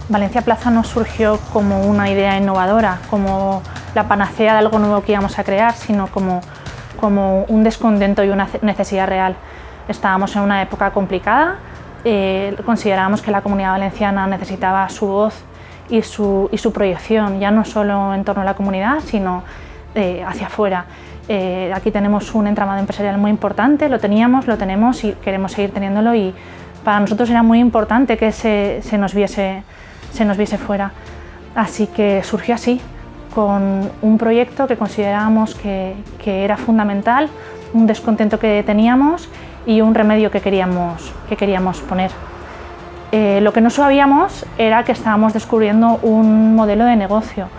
Valencia Plaza no surgió como una idea innovadora, como la panacea de algo nuevo que íbamos a crear, sino como un descontento y una necesidad real. Estábamos en una época complicada, considerábamos que la Comunidad Valenciana necesitaba su voz y su proyección, ya no solo en torno a la comunidad, sino hacia afuera. Aquí tenemos un entramado empresarial muy importante, lo tenemos y queremos seguir teniéndolo, y para nosotros era muy importante que se nos viese fuera. Así que surgió así, con un proyecto que considerábamos que era fundamental, un descontento que teníamos y un remedio que queríamos poner. Lo que no sabíamos era que estábamos descubriendo un modelo de negocio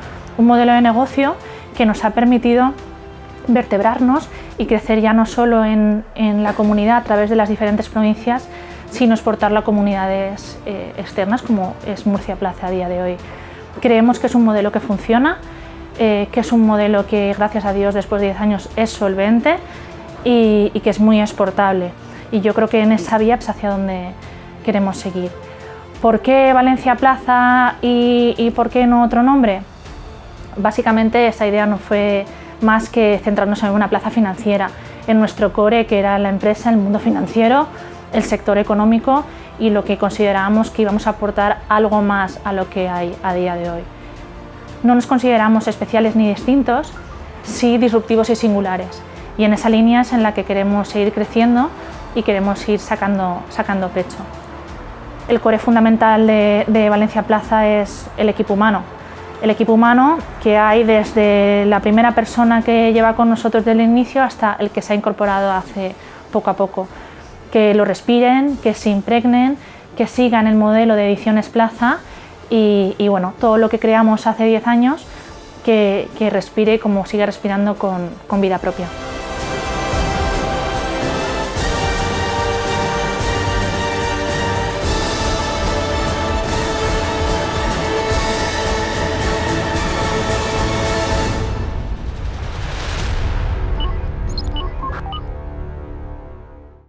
que nos ha permitido vertebrarnos y crecer ya no solo en la comunidad a través de las diferentes provincias, sino exportarlo a comunidades externas, como es Murcia Plaza a día de hoy. Creemos que es un modelo que funciona, que es un modelo que, gracias a Dios, después de 10 años es solvente y que es muy exportable. Y yo creo que en esa vía es hacia donde queremos seguir. ¿Por qué Valencia Plaza y por qué no otro nombre? Básicamente esa idea no fue más que centrarnos en una plaza financiera, en nuestro core, que era la empresa, el mundo financiero, el sector económico, y lo que considerábamos que íbamos a aportar algo más a lo que hay a día de hoy. No nos consideramos especiales ni distintos, sí disruptivos y singulares, y en esa línea es en la que queremos seguir creciendo y queremos ir sacando pecho. El core fundamental de Valencia Plaza es el equipo humano. El equipo humano que hay desde la primera persona que lleva con nosotros desde el inicio hasta el que se ha incorporado hace poco a poco. Que lo respiren, que se impregnen, que sigan el modelo de Ediciones Plaza y bueno, todo lo que creamos hace 10 años que respire como sigue respirando con vida propia.